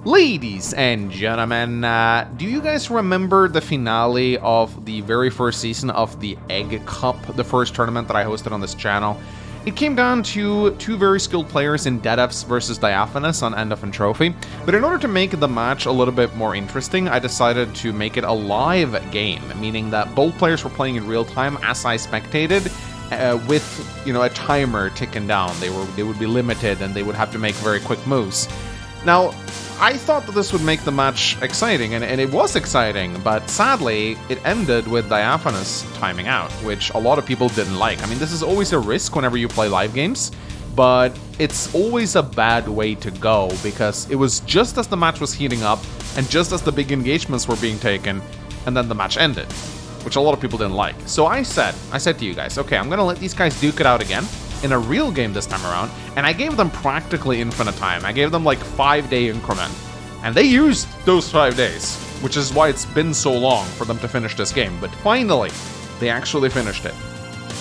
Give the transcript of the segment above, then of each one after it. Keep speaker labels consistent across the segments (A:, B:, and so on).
A: Ladies and gentlemen, do you guys remember the finale of the very first season of the Egg Cup, the first tournament that I hosted on this channel? It came down to two very skilled players in Deadefs versus Diaphanous on End of and Trophy, but in order to make the match a little bit more interesting, I decided to make it a live game, meaning that both players were playing in real time as I spectated, with, you know, a timer ticking down. They would be limited and they would have to make very quick moves. Now, I thought that this would make the match exciting, and it was exciting, but sadly, it ended with Diaphanous timing out, which a lot of people didn't like. I mean, this is always a risk whenever you play live games, but it's always a bad way to go, because it was just as the match was heating up, and just as the big engagements were being taken, and then the match ended, which a lot of people didn't like. So I said to you guys, okay, I'm gonna let these guys duke it out again, in a real game this time around, and I gave them practically infinite time. I gave them like 5-day increment, and they used those 5 days, which is why it's been so long for them to finish this game. But finally, they actually finished it,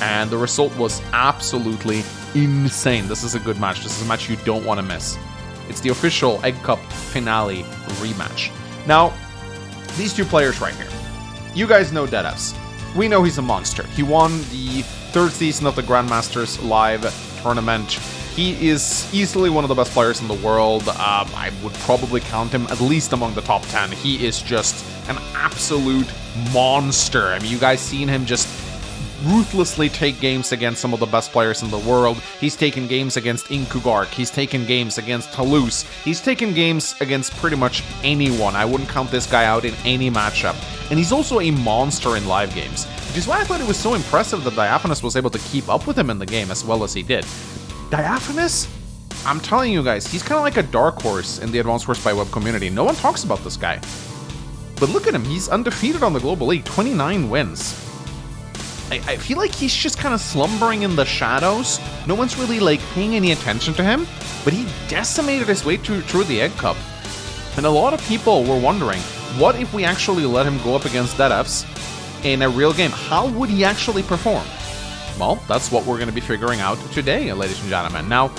A: and the result was absolutely insane. This is a good match. This is a match you don't want to miss. It's the official Egg Cup finale rematch. Now, these two players right here, you guys know Deadefs. We know he's a monster. He won the 3rd season of the Grandmasters Live tournament. He is easily one of the best players in the world. I would probably count him at least among the top 10. He is just an absolute monster. I mean, you guys seen him just ruthlessly take games against some of the best players in the world. He's taken games against Inkugark. He's taken games against Toulouse. He's taken games against pretty much anyone. I wouldn't count this guy out in any matchup. And he's also a monster in live games, which is why I thought it was so impressive that Diaphanous was able to keep up with him in the game as well as he did. Diaphanous, I'm telling you guys, he's kind of like a dark horse in the Advanced Wars by Web community. No one talks about this guy. But look at him, he's undefeated on the Global League, 29 wins. I feel like he's just kind of slumbering in the shadows. No one's really like paying any attention to him, but he decimated his way through the Egg Cup. And a lot of people were wondering, what if we actually let him go up against Deadefs in a real game? How would he actually perform? Well, that's what we're going to be figuring out today, ladies and gentlemen. Now,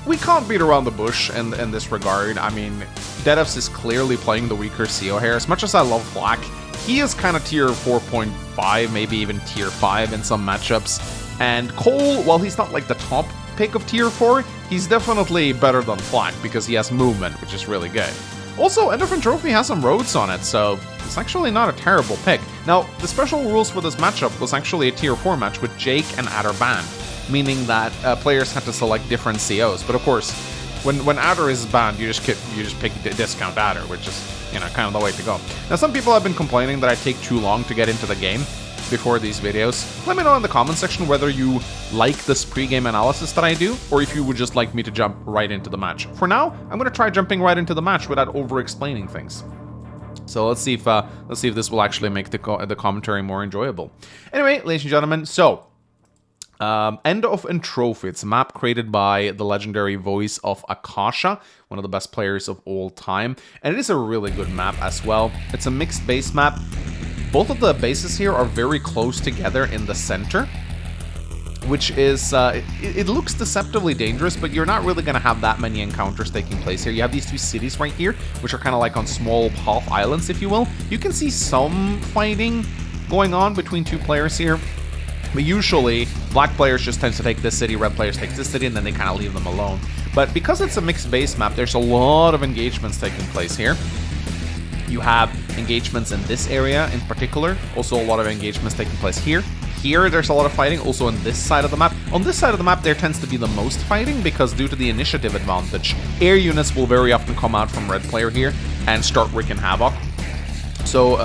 A: we can't beat around the bush in this regard. I mean, Deadefs is clearly playing the weaker CO here. As much as I love Flak, he is kind of tier 4.5, maybe even tier 5 in some matchups. And Cole, while he's not like the top pick of tier 4, he's definitely better than Flak because he has movement, which is really good. Also, End of and Trophy has some roads on it, so it's actually not a terrible pick. Now, the special rules for this matchup was actually a tier 4 match with Jake and Adder banned, meaning that players had to select different COs. But of course, when Adder is banned, you just pick discount Adder, which is, you know, kind of the way to go. Now, some people have been complaining that I take too long to get into the game before these videos. Let me know in the comment section whether you like this pre-game analysis that I do, or if you would just like me to jump right into the match. For now, I'm going to try jumping right into the match without over-explaining things. So let's see if this will actually make the commentary more enjoyable. Anyway, ladies and gentlemen, so End of and Trophy. It's a map created by the legendary voice of Akasha, one of the best players of all time, and it is a really good map as well. It's a mixed base map. Both of the bases here are very close together in the center, which is, it looks deceptively dangerous, but you're not really going to have that many encounters taking place here. You have these two cities right here, which are kind of like on small half islands, if you will. You can see some fighting going on between two players here, but usually black players just tend to take this city, red players take this city, and then they kind of leave them alone. But because it's a mixed base map, there's a lot of engagements taking place here. You have engagements in this area in particular, also a lot of engagements taking place here. Here, there's a lot of fighting, also on this side of the map. On this side of the map, there tends to be the most fighting, because due to the initiative advantage, air units will very often come out from red player here and start wreaking havoc. So,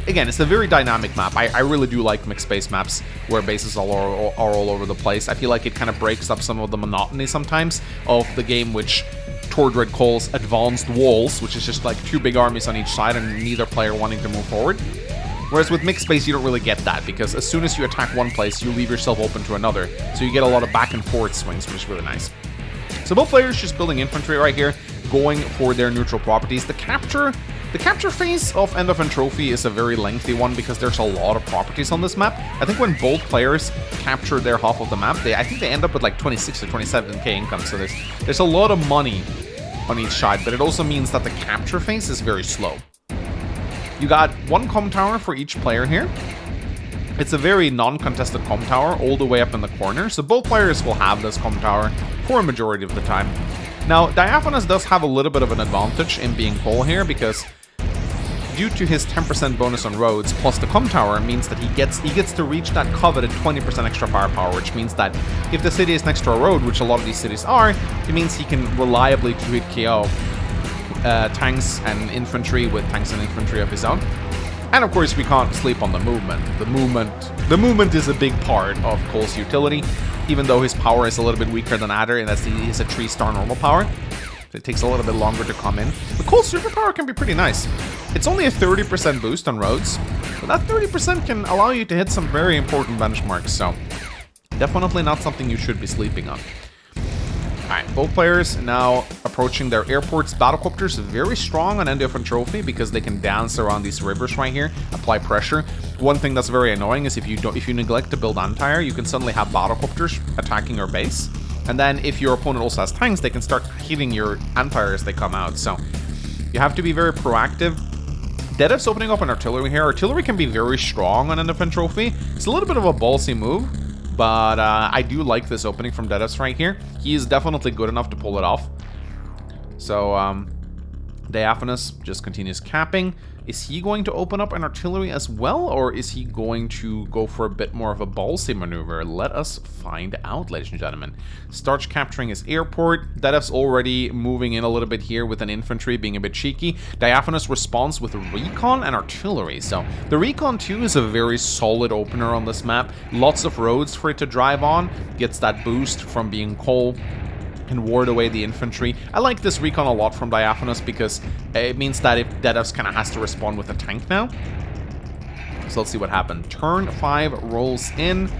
A: again, it's a very dynamic map. I really do like mixed base maps, where bases are all over the place. I feel like it kind of breaks up some of the monotony sometimes of the game, which Tordred calls advanced walls, which is just like two big armies on each side and neither player wanting to move forward. Whereas with mixed base, you don't really get that, because as soon as you attack one place, you leave yourself open to another. So you get a lot of back and forth swings, which is really nice. So both players just building infantry right here, going for their neutral properties. The capture phase of End of and Trophy is a very lengthy one, because there's a lot of properties on this map. I think when both players capture their half of the map, I think they end up with like 26 or 27k income. So there's a lot of money on each side, but it also means that the capture phase is very slow. You got one comm tower for each player here. It's a very non-contested comm tower all the way up in the corner, so both players will have this comm tower for a majority of the time. Now, Diaphanous does have a little bit of an advantage in being Cole here, because due to his 10% bonus on roads plus the comm tower means that he gets to reach that coveted 20% extra firepower, which means that if the city is next to a road, which a lot of these cities are, it means he can reliably 2-hit KO tanks and infantry with tanks and infantry of his own. And of course, we can't sleep on the movement. The movement is a big part of Cole's utility, even though his power is a little bit weaker than Adder, and he's a 3-star normal power. It takes a little bit longer to come in. But Cole's superpower can be pretty nice. It's only a 30% boost on roads, but that 30% can allow you to hit some very important benchmarks, so definitely not something you should be sleeping on. Alright, both players now approaching their airports. Battlecopters very strong on Endorphin Trophy because they can dance around these rivers right here, apply pressure. One thing that's very annoying is if you neglect to build anti-air, you can suddenly have battlecopters attacking your base. And then if your opponent also has tanks, they can start hitting your anti-air as they come out. So you have to be very proactive. Dedev's opening up an artillery here. Artillery can be very strong on Endorphin Trophy. It's a little bit of a ballsy move, but I do like this opening from Dedev's right here. He is definitely good enough to pull it off. So Diaphanous just continues capping. Is he going to open up an artillery as well, or is he going to go for a bit more of a ballsy maneuver? Let us find out, ladies and gentlemen. Starts capturing his airport. Dedev's already moving in a little bit here with an infantry, being a bit cheeky. Diaphanous responds with recon and artillery. So the recon too is a very solid opener on this map. Lots of roads for it to drive on. Gets that boost from being Cole. Can ward away the infantry. I like this recon a lot from Diaphanous because it means that if Dedev's kind of has to respond with a tank now. So let's see what happens. Turn 5 rolls in.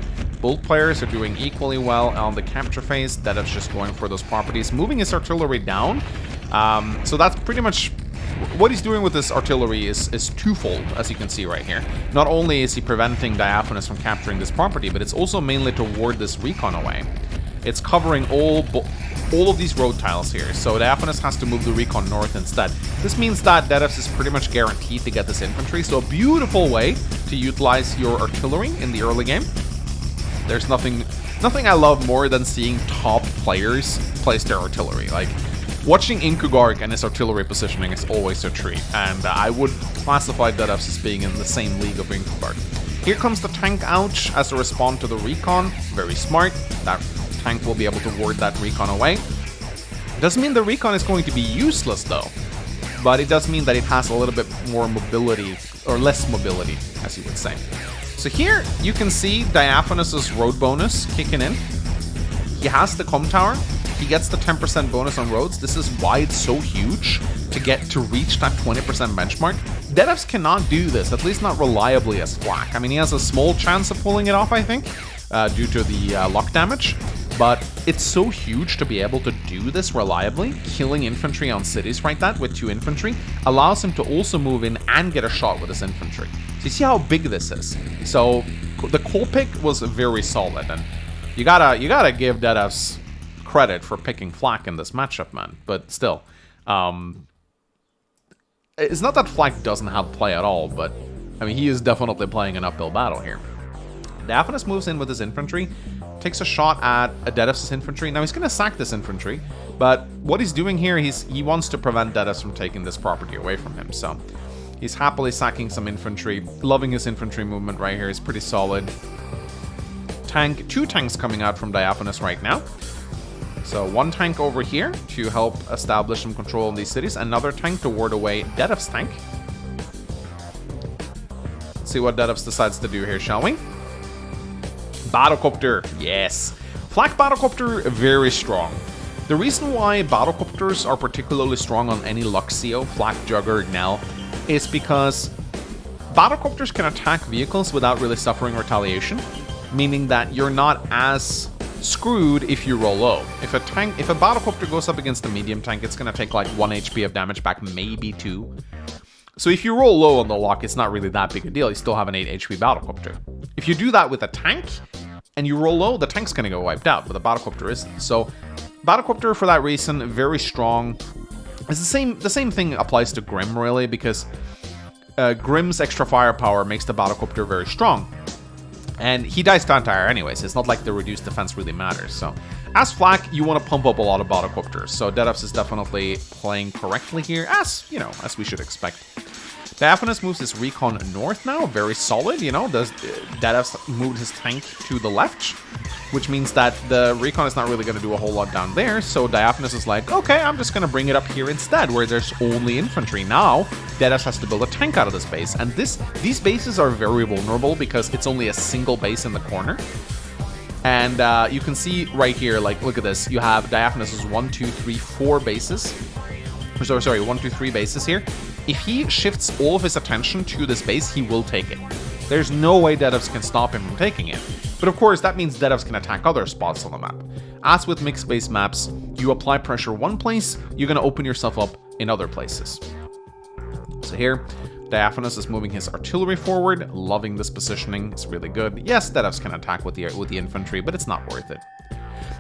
A: Both players are doing equally well on the capture phase. Dedev's just going for those properties, moving his artillery down. So that's pretty much what he's doing with this artillery is twofold, as you can see right here. Not only is he preventing Diaphanous from capturing this property, but it's also mainly to ward this recon away. It's covering all of these road tiles here, so Diaphanous has to move the recon north instead. This means that Dedev's is pretty much guaranteed to get this infantry, so a beautiful way to utilize your artillery in the early game. There's nothing I love more than seeing top players place their artillery. Like, watching Inkugarg and his artillery positioning is always a treat, and I would classify Dedev's as being in the same league of Inkugarg. Here comes the tank out as a response to the recon. Very smart. That tank will be able to ward that recon away. Doesn't mean the recon is going to be useless though, but it does mean that it has a little bit more mobility, or less mobility, as you would say. So here you can see Diaphanous's road bonus kicking in. He has the comm tower. He gets the 10% bonus on roads. This is why it's so huge to reach that 20% benchmark. Dedev's cannot do this, at least not reliably as Flak. I mean, he has a small chance of pulling it off, I think, due to the luck damage. But it's so huge to be able to do this reliably. Killing infantry on cities like that with 2 infantry allows him to also move in and get a shot with his infantry. So you see how big this is. So the Cole pick was very solid, and you gotta give Dedev's credit for picking Flak in this matchup, man. But still, it's not that Flak doesn't have play at all, but I mean, he is definitely playing an uphill battle here. Diaphanous moves in with his infantry, takes a shot at Dedev's infantry. Now he's going to sack this infantry, but what he's doing here, he wants to prevent Dedev's from taking this property away from him. So he's happily sacking some infantry, loving his infantry movement right here. It's pretty solid. 2 tanks coming out from Diaphanous right now. So 1 tank over here to help establish some control in these cities. Another tank to ward away Dedev's tank. Let's see what Dedev's decides to do here, shall we? Battlecopter, yes. Flak Battlecopter, very strong. The reason why Battlecopters are particularly strong on any Luxio, Flak, Jugger, Nell, is because Battlecopters can attack vehicles without really suffering retaliation, meaning that you're not as screwed if you roll low. If a Battlecopter goes up against a medium tank, it's gonna take like 1 HP of damage back, maybe 2. So if you roll low on the lock, it's not really that big a deal. You still have an 8 HP Battlecopter. If you do that with a tank, and you roll low, the tank's gonna go wiped out, but the Battlecopter isn't. So Battlecopter, for that reason, very strong. It's the same thing applies to Grim, really, because Grim's extra firepower makes the Battlecopter very strong. And he dies to anti-air anyways. It's not like the reduced defense really matters. So, as Flak, you want to pump up a lot of Battlecopters. So, Deadefs is definitely playing correctly here, as, you know, as we should expect. Diaphanous moves his recon north now, very solid, you know. Deadefs moved his tank to the left, which means that the recon is not really going to do a whole lot down there. So Diaphanous is like, okay, I'm just going to bring it up here instead, where there's only infantry. Now, Deadefs has to build a tank out of this base, and these bases are very vulnerable because it's only a single base in the corner. And you can see right here, like, look at this. You have Diaphanous's 1, 2, 3, 4 bases. Sorry, 1, 2, 3 bases here. If he shifts all of his attention to this base, he will take it. There's no way Deadefs can stop him from taking it. But of course, that means Deadefs can attack other spots on the map. As with mixed base maps, you apply pressure one place, you're going to open yourself up in other places. So here, Diaphanous is moving his artillery forward, loving this positioning, it's really good. Yes, Deadefs can attack with the infantry, but it's not worth it.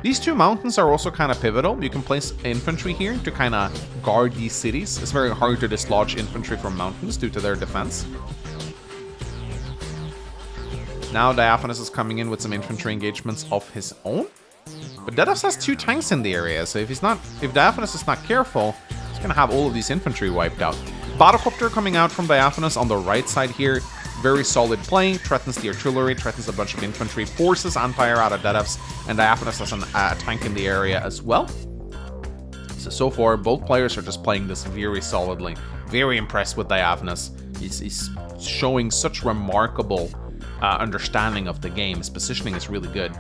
A: These two mountains are also kind of pivotal. You can place infantry here to kind of guard these cities. It's very hard to dislodge infantry from mountains due to their defense. Now Diaphanous is coming in with some infantry engagements of his own. But Deadefs has 2 tanks in the area, so if Diaphanous is not careful, he's going to have all of these infantry wiped out. Battlecopter coming out from Diaphanous on the right side here. Very solid play, threatens the artillery, threatens a bunch of infantry, forces anti-air out of Deadefs, and Diaphanous has a tank in the area as well. So far, both players are just playing this very solidly. Very impressed with Diaphanous. He's showing such remarkable understanding of the game. His positioning is really good.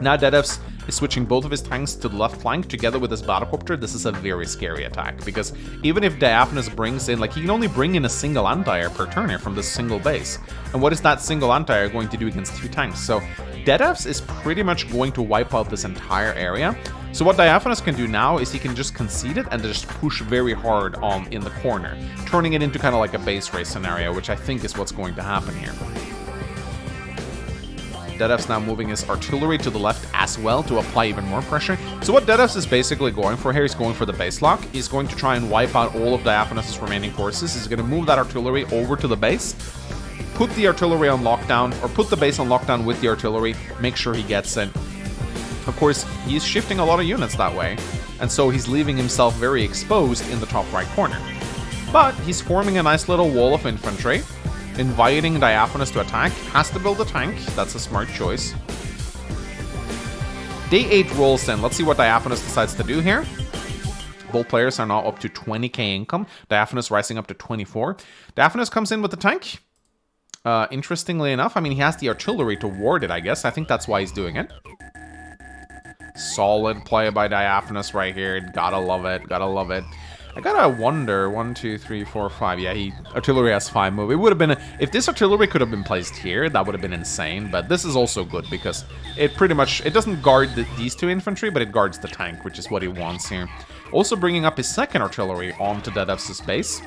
A: Now Deadefs is switching both of his tanks to the left flank together with his Battlecopter. This is a very scary attack, because even if Diaphanous brings in, like, he can only bring in a single anti-air per turn here from this single base. And what is that single anti-air going to do against 2 tanks? So Deadefs is pretty much going to wipe out this entire area. So what Diaphanous can do now is he can just concede it and just push very hard on in the corner, turning it into kind of like a base race scenario, which I think is what's going to happen here. Deadefs now moving his artillery to the left as well to apply even more pressure. So what Deadefs is basically going for here is going for the base lock. He's going to try and wipe out all of Diaphanous' remaining forces. He's going to move that artillery over to the base, put the artillery on lockdown, or put the base on lockdown with the artillery, make sure he gets it. Of course, he's shifting a lot of units that way, and so he's leaving himself very exposed in the top right corner. But he's forming a nice little wall of infantry, inviting Diaphanous to attack. Has to build a tank. That's a smart choice. Day 8 rolls in. Let's see what Diaphanous decides to do here. Both players are now up to 20k income. Diaphanous rising up to 24. Diaphanous comes in with the tank. Interestingly enough, I mean, he has the artillery to ward it, I guess. I think that's why he's doing it. Solid play by Diaphanous right here. Gotta love it. Gotta love it. I gotta wonder, 1, 2, 3, 4, 5. Yeah, artillery has 5 move. It would have been, if this artillery could have been placed here, that would have been insane. But this is also good because it pretty much, it doesn't guard these 2 infantry, but it guards the tank, which is what he wants here. Also bringing up his second artillery onto Deadefs' base.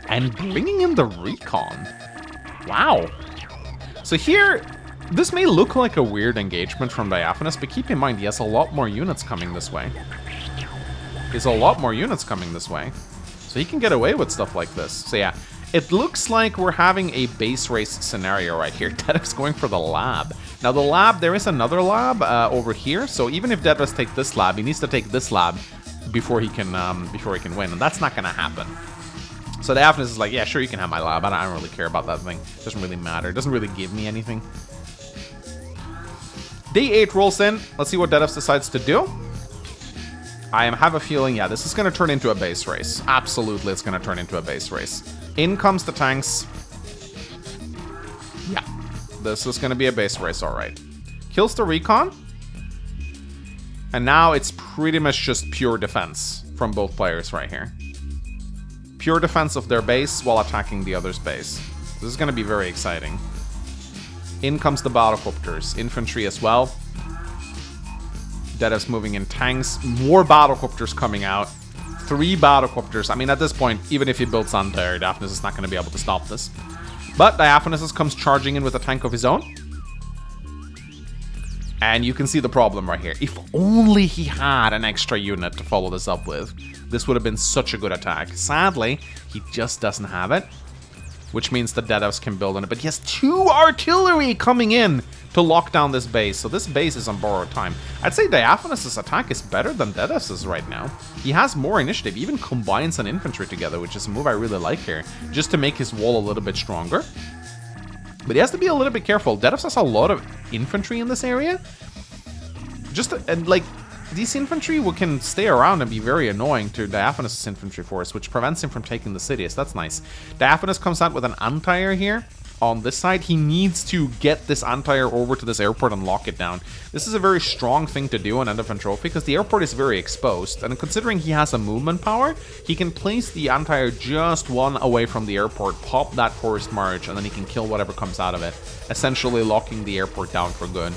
A: And bringing in the recon. Wow. So here, this may look like a weird engagement from Diaphanous, but keep in mind, he has a lot more units coming this way. There's a lot more units coming this way. So he can get away with stuff like this. So yeah, it looks like we're having a base race scenario right here. Deadef's going for the lab. Now the lab, there is another lab over here. So even if Deadef's take this lab, he needs to take this lab before he can win. And that's not going to happen. So Diaphanous is like, yeah, sure, you can have my lab. I don't really care about that thing. It doesn't really matter. It doesn't really give me anything. Day 8 rolls in. Let's see what Deadef's decides to do. I have a feeling, yeah, this is going to turn into a base race. Absolutely, it's going to turn into a base race. In comes the tanks. Yeah, this is going to be a base race, all right. Kills the recon. And now it's pretty much just pure defense from both players right here. Pure defense of their base while attacking the other's base. This is going to be very exciting. In comes the Battlecopters. Infantry as well. Deadef's moving in tanks. More Battlecopters coming out. 3 Battlecopters. I mean, at this point, even if he builds anti-air, Diaphanous is not going to be able to stop this. But Diaphanous comes charging in with a tank of his own. And you can see the problem right here. If only he had an extra unit to follow this up with, this would have been such a good attack. Sadly, he just doesn't have it, which means the Dead Elves can build on it. But he has 2 artillery coming in to lock down this base. So this base is on borrowed time. I'd say Diaphanous' attack is better than Dead Elves' right now. He has more initiative. He even combines an infantry together, which is a move I really like here, just to make his wall a little bit stronger. But he has to be a little bit careful. Dead Elves has a lot of infantry in this area. And like, these infantry can stay around and be very annoying to Diaphanous' infantry force, which prevents him from taking the city. So that's nice. Diaphanous comes out with an anti-air here on this side. He needs to get this anti-air over to this airport and lock it down. This is a very strong thing to do on End of Entropy because the airport is very exposed. And considering he has a movement power, he can place the anti-air just 1 away from the airport, pop that forced march, and then he can kill whatever comes out of it, essentially locking the airport down for good.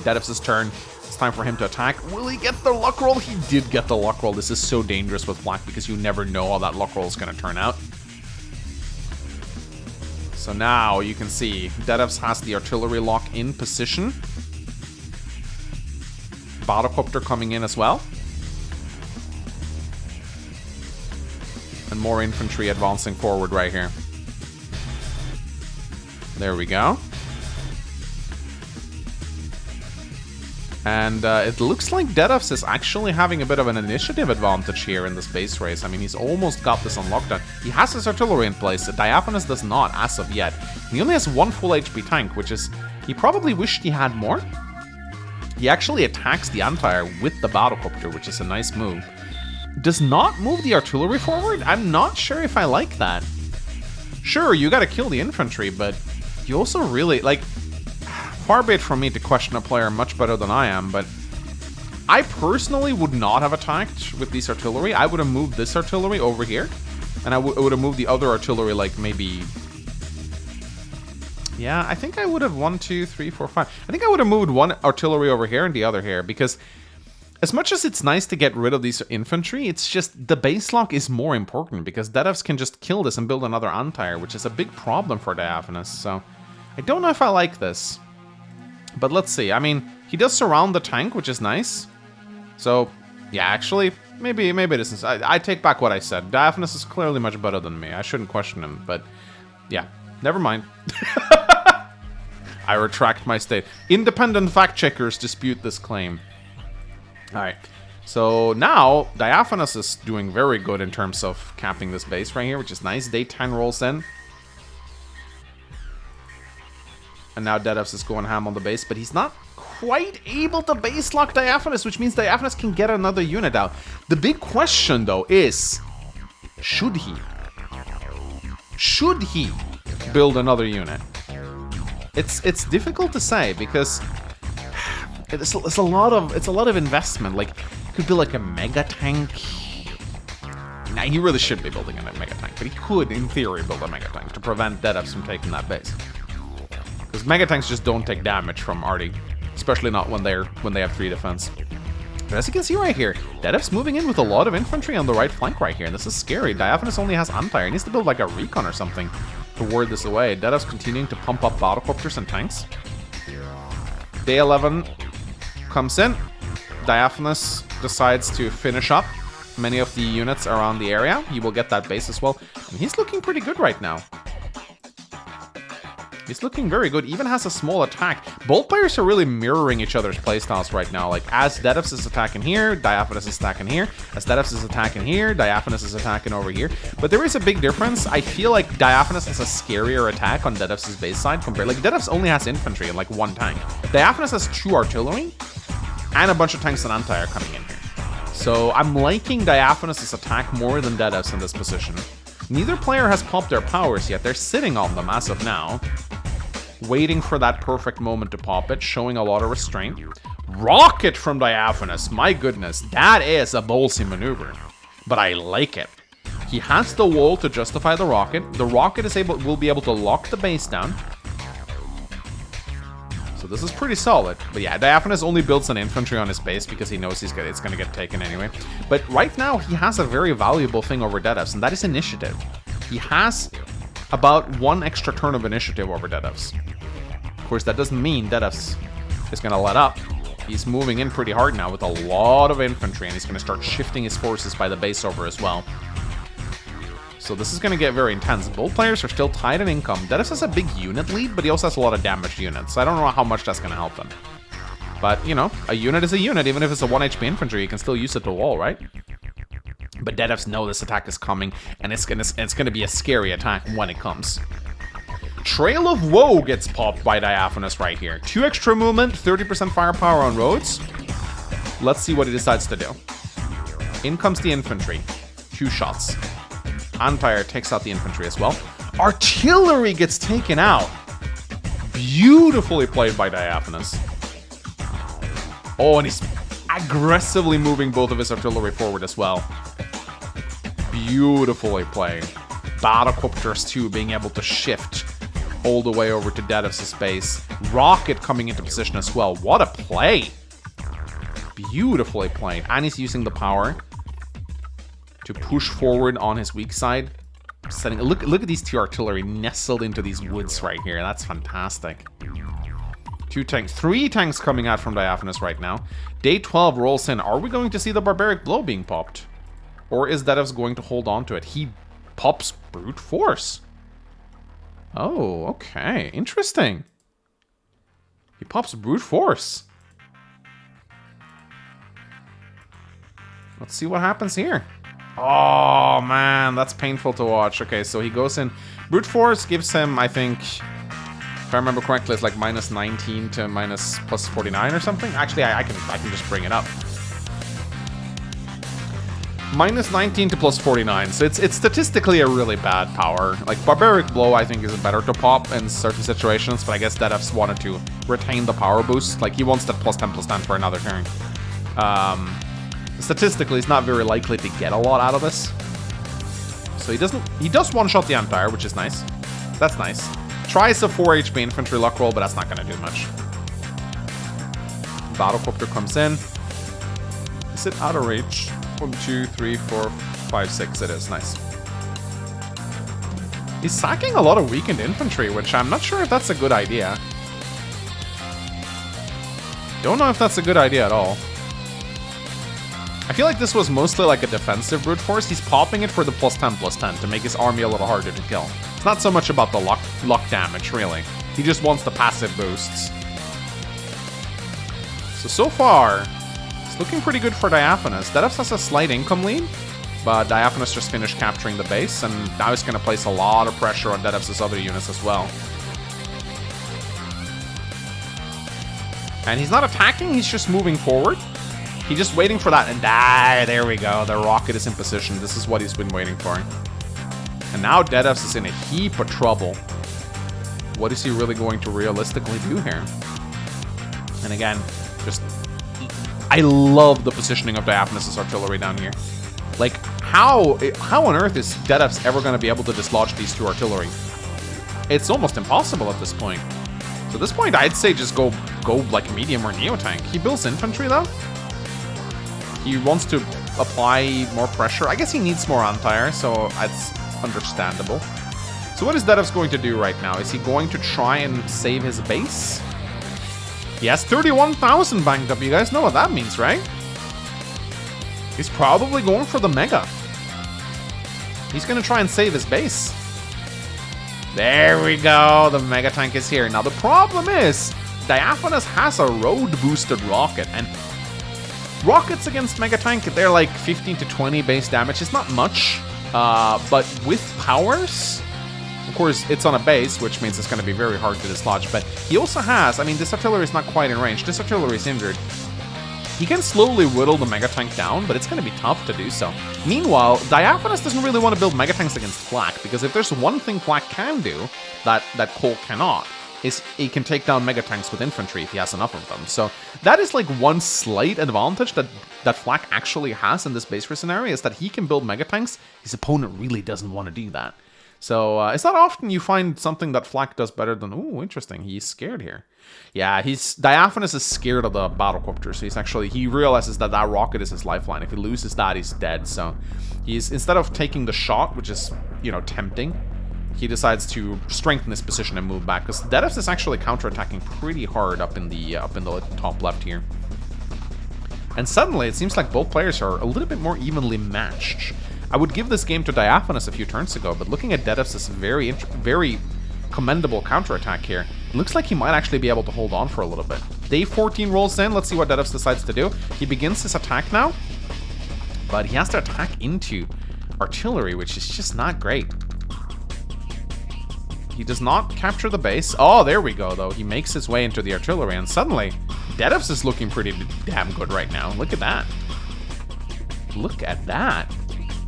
A: Dead Elves' turn. It's time for him to attack. Will he get the luck roll? He did get the luck roll. This is so dangerous with Flak because you never know how that luck roll is going to turn out. So now you can see Dead Elves has the artillery lock in position. Battlecopter coming in as well. And more infantry advancing forward right here. There we go. And it looks like Dead Elves is actually having a bit of an initiative advantage here in this base race. I mean, he's almost got this on lockdown. He has his artillery in place. Diaphanous does not, as of yet. He only has 1 full HP tank, which is... He probably wished he had more. He actually attacks the anti-air with the battlecopter, which is a nice move. Does not move the artillery forward? I'm not sure if I like that. Sure, you gotta kill the infantry, but you also really... like. Far be it from me to question a player much better than I am, but I personally would not have attacked with this artillery. I would have moved this artillery over here, and I would have moved the other artillery like maybe... Yeah, I think I would have 1, 2, 3, 4, 5. I think I would have moved 1 artillery over here and the other here, because as much as it's nice to get rid of these infantry, it's just the base lock is more important, because Dead Elves can just kill this and build another anti-air, which is a big problem for Diaphanous, so I don't know if I like this. But let's see. I mean, he does surround the tank, which is nice. So, yeah, actually, maybe it isn't. I take back what I said. Diaphanous is clearly much better than me. I shouldn't question him, but yeah, never mind. I retract my state. Independent fact checkers dispute this claim. All right. So now, Diaphanous is doing very good in terms of capping this base right here, which is nice. Day 10 rolls in. And now Dead Elves is going ham on the base, but he's not quite able to base lock Diaphanous, which means Diaphanous can get another unit out. The big question, though, is... Should he? Should he build another unit? It's difficult to say, because... It's a lot of investment. Like, it could be like a mega tank. Nah, he really should be building a mega tank, but he could, in theory, build a mega tank to prevent Dead Elves from taking that base. Because mega tanks just don't take damage from Artie, especially not when they have 3 defense. But as you can see right here, Dead Elves moving in with a lot of infantry on the right flank right here, and this is scary. Diaphanous only has anti-air. He needs to build like a recon or something to ward this away. Dead Elves continuing to pump up battlecopters and tanks. Day 11 comes in. Diaphanous decides to finish up many of the units around the area. He will get that base as well. And he's looking pretty good right now. He's looking very good, even has a small attack. Both players are really mirroring each other's playstyles right now. Like, as Dead Elves is attacking here, Diaphanous is attacking here. As Dead Elves is attacking here, Diaphanous is attacking over here. But there is a big difference. I feel like Diaphanous has a scarier attack on Dead Elves' base side compared... Like, Dead Elves only has infantry and, like, 1 tank. Diaphanous has 2 artillery and a bunch of tanks and anti-air coming in here. So, I'm liking Diaphanous' attack more than Dead Elves in this position. Neither player has popped their powers yet. They're sitting on them as of now, waiting for that perfect moment to pop it, showing a lot of restraint. Rocket from Diaphanous, my goodness, that is a ballsy maneuver, but I like it. He has the wall to justify the rocket. The rocket will be able to lock the base down. So this is pretty solid. But yeah, Diaphanous only builds an infantry on his base because he knows it's going to get taken anyway. But right now, he has a very valuable thing over Dead Elves, and that is initiative. He has about 1 extra turn of initiative over Dead Elves. Of course, that doesn't mean Dead Elves is going to let up. He's moving in pretty hard now with a lot of infantry, and he's going to start shifting his forces by the base over as well. So this is going to get very intense. Both players are still tied in income. Dedis has a big unit lead, but he also has a lot of damaged units. So I don't know how much that's going to help him. But, you know, a unit is a unit. Even if it's a 1 HP infantry, you can still use it to wall, right? But Dedevs know this attack is coming, and it's gonna be a scary attack when it comes. Trail of Woe gets popped by Diaphanous right here. 2 extra movement, 30% firepower on roads. Let's see what he decides to do. In comes the infantry. 2 shots. Antire takes out the infantry as well. Artillery gets taken out. Beautifully played by Diaphanous. Oh, and he's aggressively moving both of his artillery forward as well. Beautifully played. Battlecopters too, being able to shift all the way over to Dedevs' base. Rocket coming into position as well. What a play! Beautifully played. And he's using the power to push forward on his weak side. Look at these 2 artillery nestled into these woods right here. That's fantastic. 2 tanks, 3 tanks coming out from Diaphanous right now. Day 12 rolls in. Are we going to see the Barbaric Blow being popped? Or is Dedevs going to hold on to it? He pops Brute Force. Oh, okay. Interesting. He pops Brute Force. Let's see what happens here. Oh, man, that's painful to watch. Okay, so he goes in. Brute Force gives him, I think, if I remember correctly, it's like minus 19 to minus plus 49 or something. Actually, I can just bring it up. Minus 19 to plus 49, so it's statistically a really bad power. Like, Barbaric Blow, I think, is better to pop in certain situations, but I guess Dedevs wanted to retain the power boost. Like, he wants that plus 10 for another turn. Statistically, he's not very likely to get a lot out of this. So he does one-shot the Empire, which is nice. That's nice. Tries a 4 HP infantry luck roll, but that's not going to do much. Battlecopter comes in. Is it out of reach? 1, 2, 3, 4, 5, 6. It is. Nice. He's sacking a lot of weakened infantry, which I'm not sure if that's a good idea. Don't know if that's a good idea at all. I feel like this was mostly like a defensive brute force. He's popping it for the plus 10 to make his army a little harder to kill. It's not so much about the luck damage, really. He just wants the passive boosts. So far, it's looking pretty good for Diaphanous. Dedevs has a slight income lead, but Diaphanous just finished capturing the base, and now he's going to place a lot of pressure on Dedevs' other units as well. And he's not attacking, he's just moving forward. He's just waiting for that, and there we go. The rocket is in position. This is what he's been waiting for. And now Dedevs is in a heap of trouble. What is he really going to realistically do here? And again, I love the positioning of Diaphanous' artillery down here. Like, how on earth is Dedevs ever going to be able to dislodge these 2 artillery? It's almost impossible at this point. So at this point, I'd say just go like medium or neo-tank. He builds infantry, though. He wants to apply more pressure. I guess he needs more Antire, so that's understandable. So what is Dedevs going to do right now? Is he going to try and save his base? He has 31,000 banked up. You guys know what that means, right? He's probably going for the Mega. He's going to try and save his base. There we go. The Mega Tank is here. Now, the problem is, Diaphanous has a road-boosted rocket, and rockets against Mega Tank, they're like 15 to 20 base damage. It's not much, but with powers, of course, it's on a base, which means it's going to be very hard to dislodge. But he also has, I mean, this artillery is not quite in range. This artillery is injured. He can slowly whittle the Mega Tank down, but it's going to be tough to do so. Meanwhile, Diaphanous doesn't really want to build Mega Tanks against Flak, because if there's one thing Flak can do that Cole cannot, is he can take down Mega Tanks with infantry if he has enough of them. So that is like one slight advantage that Flak actually has in this base race scenario, is that he can build Mega Tanks. His opponent really doesn't want to do that. So it's not often you find something that Flak does better than... Ooh, interesting. He's scared here. Yeah, Diaphanous is scared of the Battlecopter, so he realizes that rocket is his lifeline. If he loses that, he's dead. So he's, instead of taking the shot, which is, you know, tempting, he decides to strengthen his position and move back, because Dedevs is actually counterattacking pretty hard up in the top left here. And suddenly, it seems like both players are a little bit more evenly matched. I would give this game to Diaphanous a few turns ago, but looking at Dedevs' very commendable counterattack here, it looks like he might actually be able to hold on for a little bit. Day 14 rolls in. Let's see what Dedevs decides to do. He begins his attack now, but he has to attack into artillery, which is just not great. He does not capture the base. Oh, there we go, though. He makes his way into the artillery, and suddenly, Dedevs is looking pretty damn good right now. Look at that. Look at that.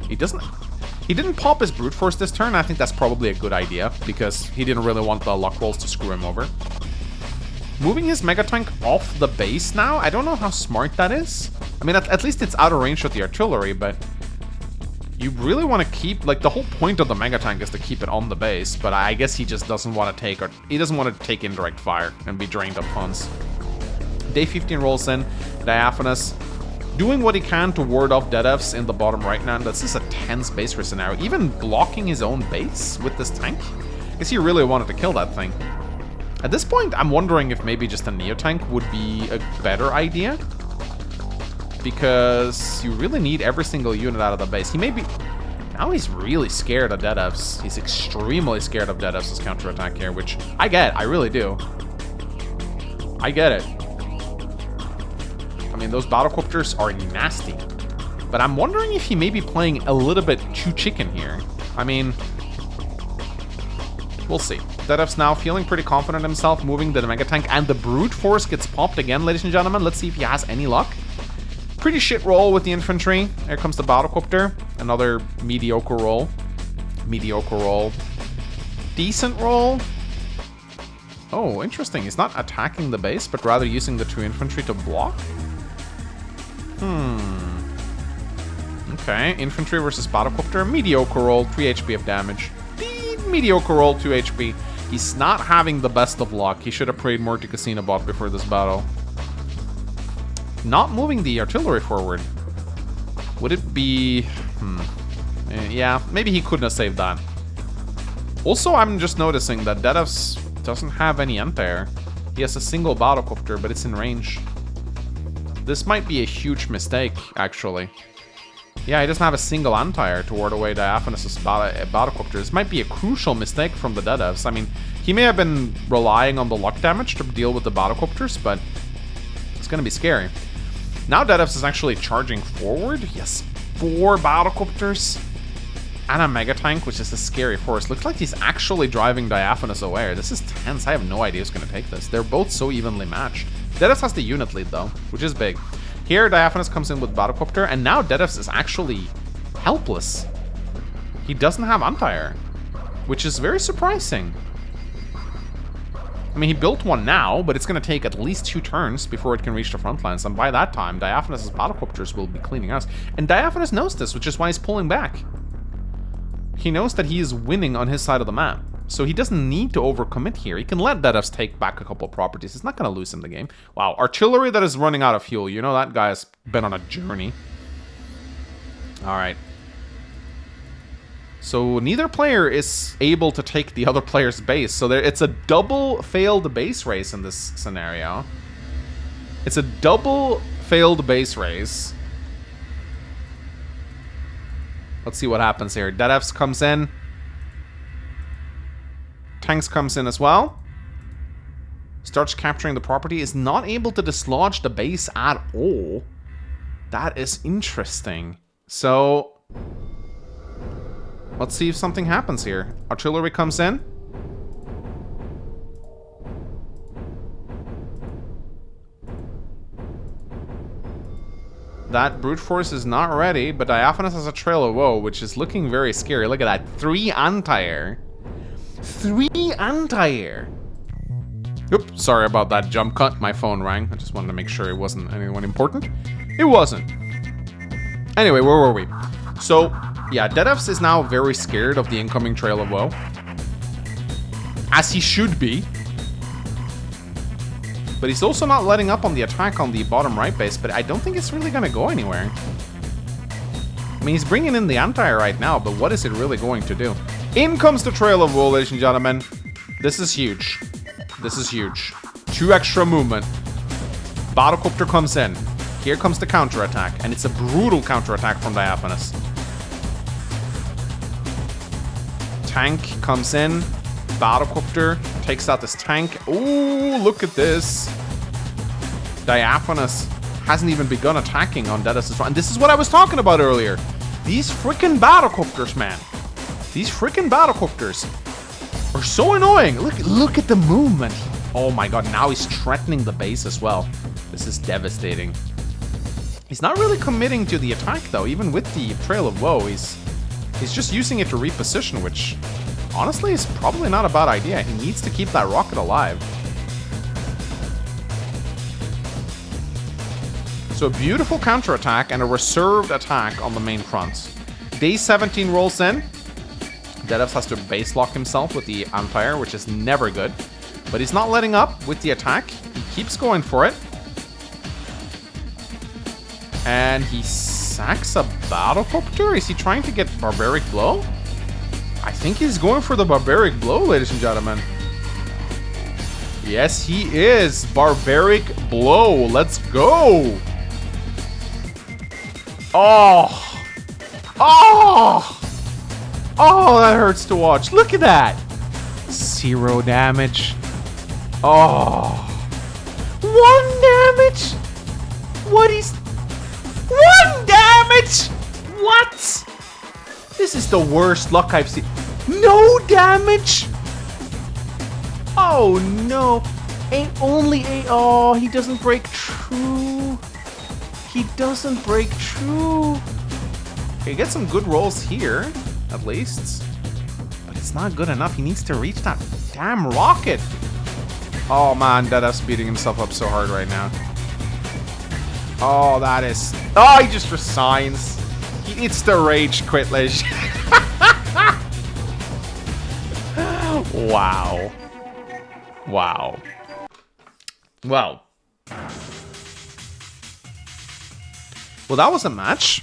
A: He didn't pop his brute force this turn. I think that's probably a good idea, because he didn't really want the luck rolls to screw him over. Moving his Mega Tank off the base now, I don't know how smart that is. I mean, at least it's out of range of the artillery, but you really want to keep, like, the whole point of the Mega Tank is to keep it on the base, but I guess he just doesn't want to take, or he doesn't want to take indirect fire and be drained of funds. Day 15 rolls in. Diaphanous doing what he can to ward off Dedevs in the bottom right now. This is a tense base race scenario. Even blocking his own base with this tank. I guess he really wanted to kill that thing. At this point, I'm wondering if maybe just a Neo Tank would be a better idea, because you really need every single unit out of the base. He may be... Now he's really scared of Dedevs. He's extremely scared of Dedevs' counterattack here, which I get. I really do. I get it. I mean, those battlecopters are nasty. But I'm wondering if he may be playing a little bit too chicken here. I mean, we'll see. Dedevs now feeling pretty confident in himself, moving the Mega Tank, and the Brute Force gets popped again, ladies and gentlemen. Let's see if he has any luck. Pretty shit roll with the infantry. Here comes the battlecopter. Another mediocre roll. Mediocre roll. Decent roll. Oh, interesting. He's not attacking the base, but rather using the 2 infantry to block. Okay, infantry versus battlecopter. Mediocre roll, 3 HP of damage. Mediocre roll, 2 HP. He's not having the best of luck. He should have prayed more to Casino Bot before this battle. Not moving the artillery forward. Would it be... yeah, maybe he couldn't have saved that. Also, I'm just noticing that Dedevs doesn't have any anti-air. He has a single battlecopter, but it's in range. This might be a huge mistake, actually. Yeah, he doesn't have a single anti-air to ward away Diaphanous' battlecopter. This might be a crucial mistake from the Dedevs. I mean, he may have been relying on the luck damage to deal with the battlecopters, but it's going to be scary. Now Dedevs is actually charging forward. Yes, 4 battlecopters and a Mega Tank, which is a scary force. Looks like he's actually driving Diaphanous away. This is tense. I have no idea who's going to take this. They're both so evenly matched. Dedevs has the unit lead, though, which is big. Here, Diaphanous comes in with battlecopter, and now Dedevs is actually helpless. He doesn't have anti-air, which is very surprising. I mean, he built one now, but it's going to take at least 2 turns before it can reach the front lines. And by that time, Diaphanous' battlecopters will be cleaning us. And Diaphanous knows this, which is why he's pulling back. He knows that he is winning on his side of the map. So he doesn't need to overcommit here. He can let Dedevs take back a couple of properties. It's not going to lose him the game. Wow, artillery that is running out of fuel. You know that guy has been on a journey. All right. So neither player is able to take the other player's base. So it's a double failed base race in this scenario. It's a double failed base race. Let's see what happens here. Dedevs comes in. Tanks comes in as well. Starts capturing the property. Is not able to dislodge the base at all. That is interesting. So let's see if something happens here. Artillery comes in. That brute force is not ready, but Diaphanous has a trail of woe, which is looking very scary. Look at that. 3 anti-air. 3 anti-air. Oops, sorry about that jump cut. My phone rang. I just wanted to make sure it wasn't anyone important. It wasn't. Anyway, where were we? So, yeah, Dedevs is now very scared of the incoming trail of woe. As he should be. But he's also not letting up on the attack on the bottom right base, but I don't think it's really going to go anywhere. I mean, he's bringing in the anti-air right now, but what is it really going to do? In comes the Trail of Woe, ladies and gentlemen. This is huge. This is huge. 2 extra movement. Battlecopter comes in. Here comes the counterattack, and it's a brutal counterattack from Diaphanous. Tank comes in. Battlecopter takes out this tank. Ooh, look at this. Diaphanous hasn't even begun attacking on Dedos' front. And this is what I was talking about earlier. These freaking battlecopters, man. These freaking battlecopters are so annoying. Look at the movement. Oh my god, now he's threatening the base as well. This is devastating. He's not really committing to the attack though, even with the Trail of Woe. He's just using it to reposition, which honestly is probably not a bad idea. He needs to keep that rocket alive. So a beautiful counterattack and a reserved attack on the main front. Day 17 rolls in. Dedos has to base lock himself with the Empire, which is never good. But he's not letting up with the attack. He keeps going for it. And he sacks a Battlecopter? Is he trying to get Barbaric Blow? I think he's going for the Barbaric Blow, ladies and gentlemen. Yes, he is. Barbaric Blow. Let's go. Oh. Oh. Oh, that hurts to watch. Look at that. 0 damage. Oh. 1 damage? What is... 1 damage? What? This is the worst luck I've seen. No damage? Oh, no. Ain't only a... Oh, he doesn't break true. He doesn't break true. Okay, get some good rolls here, at least. But it's not good enough. He needs to reach that damn rocket. Oh, man, Dedos beating himself up so hard right now. Oh, that is... Oh, he just resigns. He needs to rage quit, ladies. Wow. Wow. Well. Well, that was a match.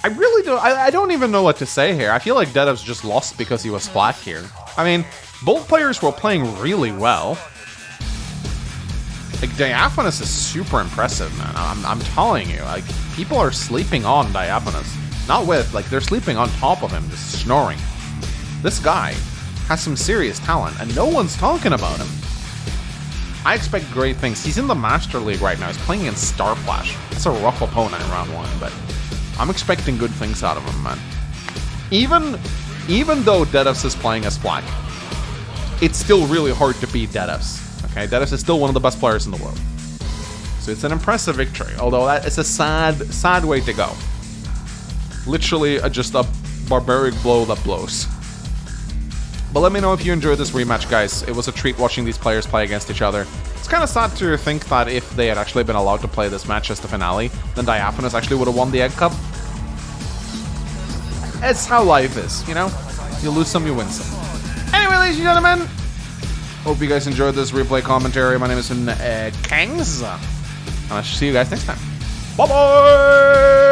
A: I really don't... I don't even know what to say here. I feel like Dedos just lost because he was flat here. I mean, both players were playing really well. Like, Diaphanous is super impressive, man. I'm telling you, like, people are sleeping on Diaphanous. Not with, like, they're sleeping on top of him, just snoring. This guy has some serious talent, and no one's talking about him. I expect great things. He's in the Master League right now. He's playing in Star Flash. It's a rough opponent in round 1, but I'm expecting good things out of him, man. Even though Dedos is playing as Black, it's still really hard to beat Dedos. Okay, Dedos is still one of the best players in the world. So it's an impressive victory, although that is a sad way to go. Literally just a barbaric blow that blows. But let me know if you enjoyed this rematch, guys. It was a treat watching these players play against each other. It's kind of sad to think that if they had actually been allowed to play this match as the finale, then Diaphanous actually would have won the Egg Cup. It's how life is, you know? You lose some, you win some. Anyway, ladies and gentlemen, hope you guys enjoyed this replay commentary. My name is Kangs. And I shall see you guys next time. Bye-bye!